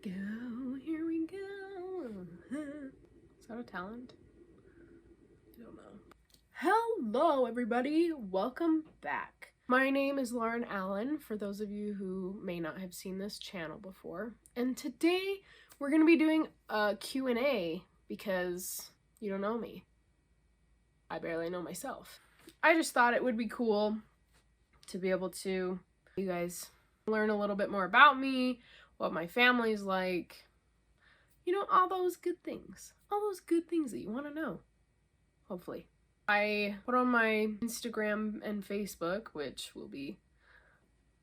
go, here we go. Is that a talent? I don't know. Hello everybody, welcome back. My name is Lauren Allen, for those of you who may not have seen this channel before. And today we're going to be doing a Q&A because you don't know me. I barely know myself. I just thought it would be cool to be able to you guys learn a little bit more about me, what my family's like, you know, all those good things that you want to know, hopefully. I put on my Instagram and Facebook, which will be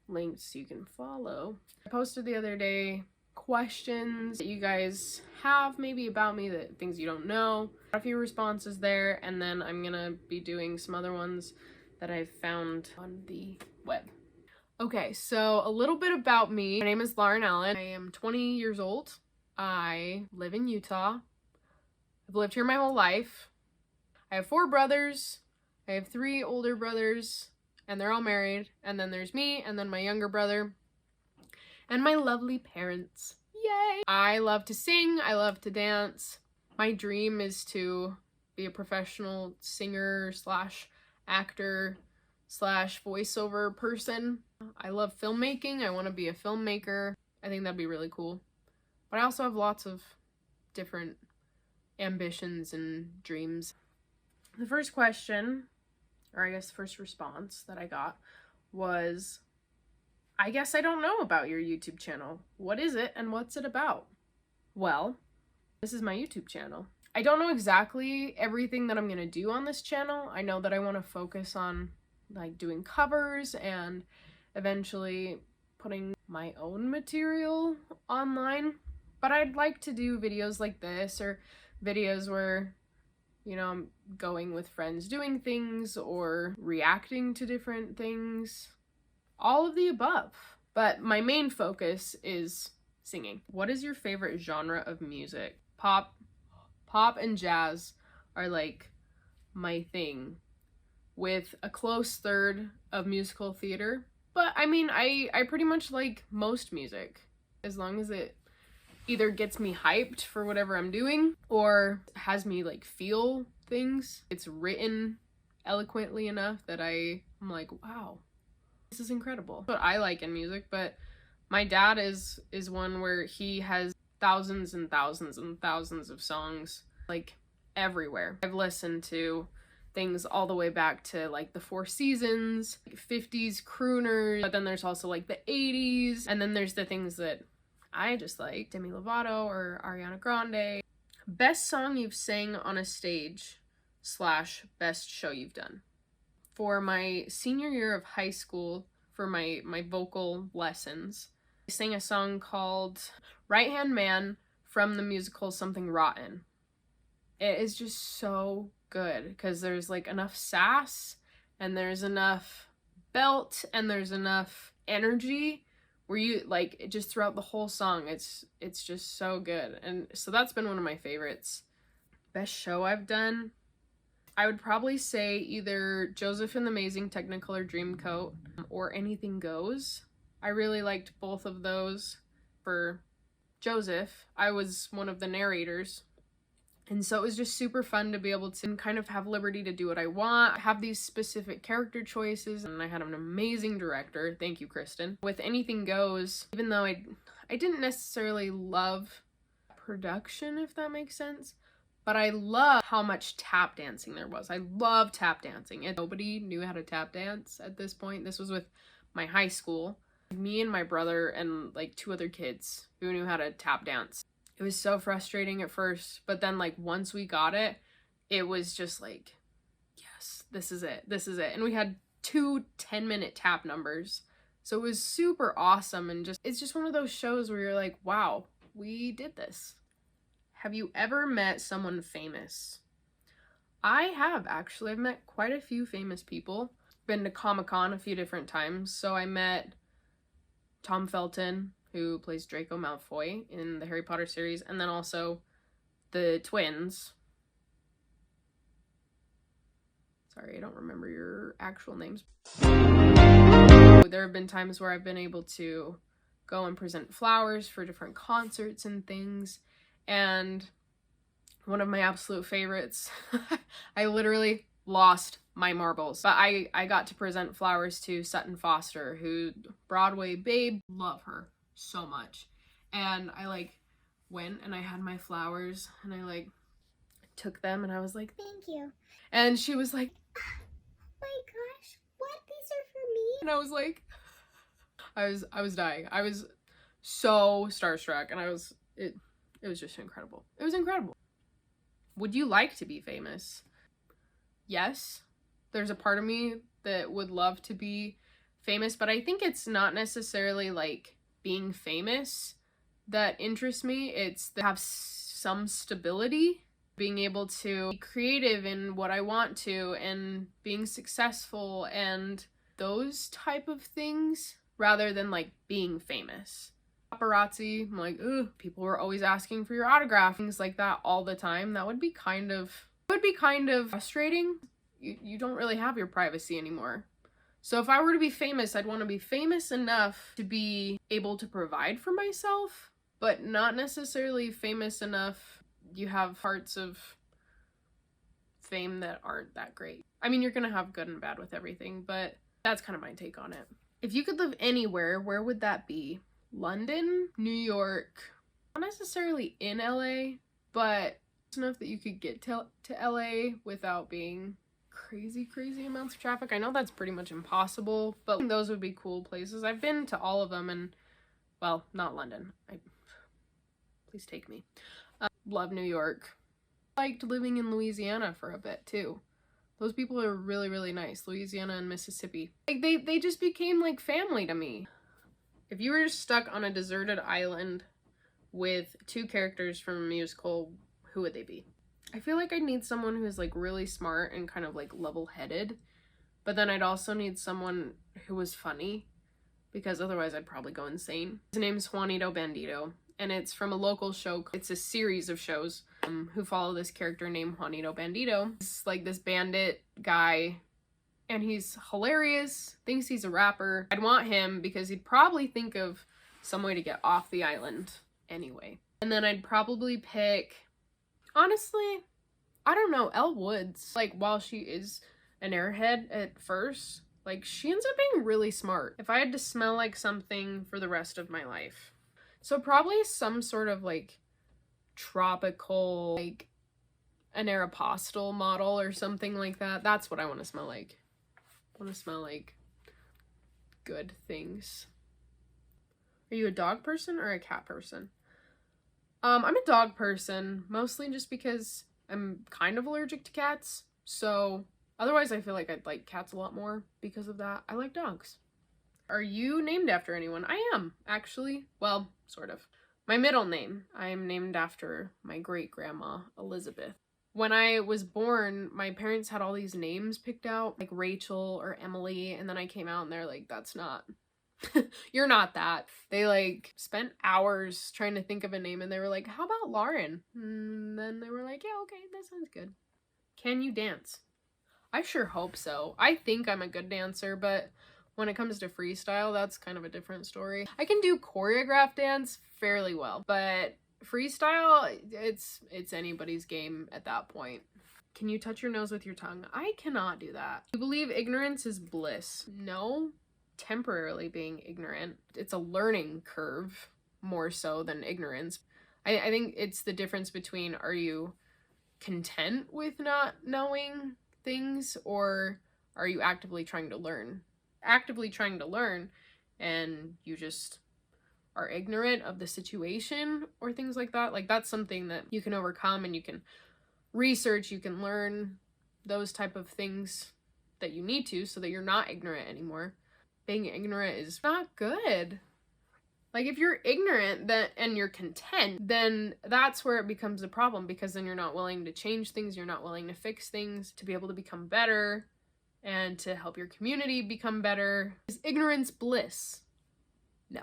linked so you can follow. I posted the other day questions that you guys have maybe about me, that things you don't know. A few responses there, and then I'm gonna be doing some other ones that I've found on the web. Okay, so a little bit about me. My name is Lauren Allen. I am 20 years old. I live in Utah. I've lived here my whole life. I have 4 brothers. I have 3 older brothers, and they're all married. And then there's me, and then my younger brother, and my lovely parents. Yay! I love to sing. I love to dance. My dream is to be a professional singer slash actor slash voiceover person. I love filmmaking. I want to be a filmmaker. I think that'd be really cool. But I also have lots of different ambitions and dreams. The first question, or I guess the first response that I got was, I guess I don't know about your YouTube channel. What is it and what's it about? Well, this is my YouTube channel. I don't know exactly everything that I'm going to do on this channel. I know that I want to focus on like doing covers and eventually putting my own material online. But I'd like to do videos like this, or videos where, you know, I'm going with friends doing things or reacting to different things. All of the above. But my main focus is singing. What is your favorite genre of music? Pop and jazz are like my thing, with a close third of musical theater. But I mean, I pretty much like most music, as long as it either gets me hyped for whatever I'm doing or has me like feel things. It's written eloquently enough that I'm like, wow, this is incredible. That's what I like in music. But my dad is one where he has thousands and thousands and thousands of songs, like everywhere. I've listened to things all the way back to like the Four Seasons, like 50s crooners, but then there's also like the 80s, and then there's the things that I just like, Demi Lovato or Ariana Grande. Best song you've sang on a stage / best show you've done. For my senior year of high school, for my vocal lessons, I sang a song called Right Hand Man from the musical Something Rotten. It is just so good because there's like enough sass and there's enough belt and there's enough energy where you like just throughout the whole song it's just so good. And so that's been one of my favorites. Best show I've done, I would probably say either Joseph and the Amazing Technicolor Dreamcoat or Anything Goes. I really liked both of those. For Joseph, I was one of the narrators, and so it was just super fun to be able to kind of have liberty to do what I want, have these specific character choices, and I had an amazing director. Thank you, Kristen. With Anything Goes, even though I didn't necessarily love production, if that makes sense, but I love how much tap dancing there was. I love tap dancing, and nobody knew how to tap dance at this point. This was with my high school. Me and my brother and like 2 other kids who knew how to tap dance. It was so frustrating at first, but then like once we got it, it was just like, yes, this is it. And we had 2 10-minute tap numbers. So it was super awesome, and it's just one of those shows where you're like, wow, we did this. Have you ever met someone famous? I have, actually. I've met quite a few famous people. Been to Comic-Con a few different times. So I met Tom Felton, who plays Draco Malfoy in the Harry Potter series, and then also the twins. Sorry, I don't remember your actual names. There have been times where I've been able to go and present flowers for different concerts and things. And one of my absolute favorites, I literally lost my marbles, but I got to present flowers to Sutton Foster, who Broadway babe, love her so much. And I like went and I had my flowers and I like took them and I was like, thank you. And she was like, oh my gosh, what? These are for me? And I was like, I was dying. I was so starstruck, and it was just incredible. It was incredible. Would you like to be famous? Yes. There's a part of me that would love to be famous, but I think it's not necessarily like being famous that interests me. It's to have some stability, being able to be creative in what I want to, and being successful and those type of things, rather than like being famous. Paparazzi, I'm like, ugh, people were always asking for your autograph, things like that all the time. That would be kind of frustrating. You don't really have your privacy anymore. So if I were to be famous, I'd want to be famous enough to be able to provide for myself, but not necessarily famous enough you have parts of fame that aren't that great. I mean, you're gonna have good and bad with everything, but that's kind of my take on it. If you could live anywhere, where would that be? London, New York, not necessarily in LA, but enough that you could get to LA without being crazy amounts of traffic. I know that's pretty much impossible, but those would be cool places. I've been to all of them, and well, not London. Please take me. Love New York. Liked living in Louisiana for a bit too. Those people are really nice. Louisiana and Mississippi. Like they just became like family to me. If you were just stuck on a deserted island with two characters from a musical, who would they be? I feel like I'd need someone who's like really smart and kind of like level-headed, but then I'd also need someone who was funny, because otherwise I'd probably go insane. His name's Juanito Bandito, and it's from a local show. It's a series of shows who follow this character named Juanito Bandito. He's like this bandit guy, and he's hilarious, thinks he's a rapper. I'd want him because he'd probably think of some way to get off the island anyway. And then I'd probably pick, honestly, I don't know, Elle Woods. Like, while she is an airhead at first, like, she ends up being really smart. If I had to smell like something for the rest of my life. So probably some sort of, like, tropical, like, an Aeropostale model or something like that. That's what I want to smell like. I want to smell like good things. Are you a dog person or a cat person? I'm a dog person, mostly just because I'm kind of allergic to cats. So otherwise I feel like I'd like cats a lot more because of that. I like dogs. Are you named after anyone? I am, actually. Well, sort of. My middle name, I am named after my great-grandma, Elizabeth. When I was born, my parents had all these names picked out, like Rachel or Emily, and then I came out and they're like, that's not, you're not that. They like spent hours trying to think of a name, and they were like, how about Lauren? And then they were like, yeah, okay, that sounds good. Can you dance? I sure hope so. I think I'm a good dancer, but when it comes to freestyle, that's kind of a different story. I can do choreographed dance fairly well, but freestyle, it's anybody's game at that point. Can you touch your nose with your tongue? I cannot do that. You believe ignorance is bliss? No. Temporarily being ignorant. It's a learning curve more so than ignorance. I think it's the difference between, are you content with not knowing things, or are you actively trying to learn? Actively trying to learn and you just are ignorant of the situation or things like that. Like, that's something that you can overcome, and you can research, you can learn those type of things that you need to, so that you're not ignorant anymore. Being ignorant is not good. Like, if you're ignorant and you're content, then that's where it becomes a problem, because then you're not willing to change things, you're not willing to fix things, to be able to become better and to help your community become better. Is ignorance bliss? No.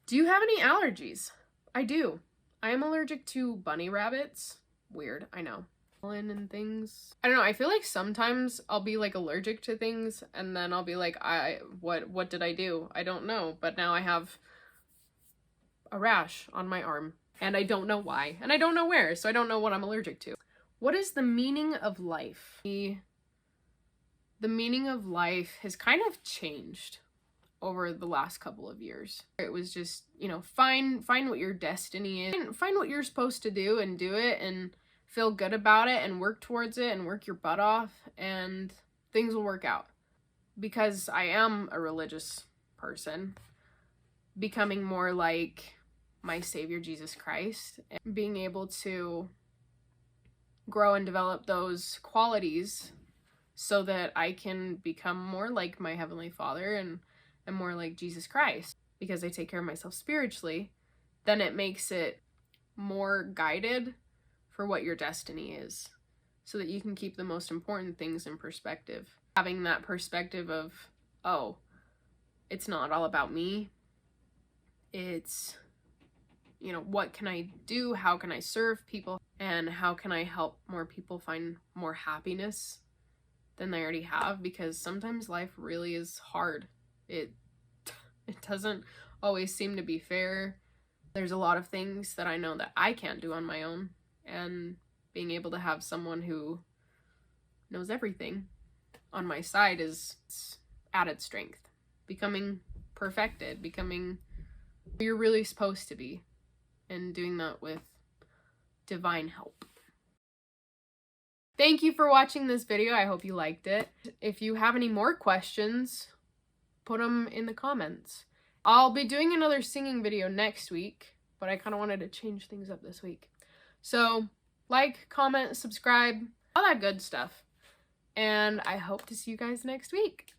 Do you have any allergies? I do. I am allergic to bunny rabbits. Weird, I know. and things. I don't know, I feel like sometimes I'll be like allergic to things and then I'll be like, what did I do? I don't know, but now I have a rash on my arm and I don't know why and I don't know where, so I don't know what I'm allergic to. What is the meaning of life? The meaning of life has kind of changed over the last couple of years. It was just, you know, find what your destiny is, and find what you're supposed to do and do it and feel good about it and work towards it and work your butt off and things will work out. Because I am a religious person, becoming more like my Savior Jesus Christ and being able to grow and develop those qualities so that I can become more like my Heavenly Father and more like Jesus Christ. Because I take care of myself spiritually, then it makes it more guided for what your destiny is, so that you can keep the most important things in perspective. Having that perspective of, oh, it's not all about me. It's, you know, what can I do? How can I serve people? And how can I help more people find more happiness than they already have? Because sometimes life really is hard. It doesn't always seem to be fair. There's a lot of things that I know that I can't do on my own, and being able to have someone who knows everything on my side is added strength. Becoming perfected, becoming who you're really supposed to be, and doing that with divine help. Thank you for watching this video. I hope you liked it. If you have any more questions, put them in the comments. I'll be doing another singing video next week, but I kind of wanted to change things up this week. So, like, comment, subscribe, all that good stuff. And I hope to see you guys next week.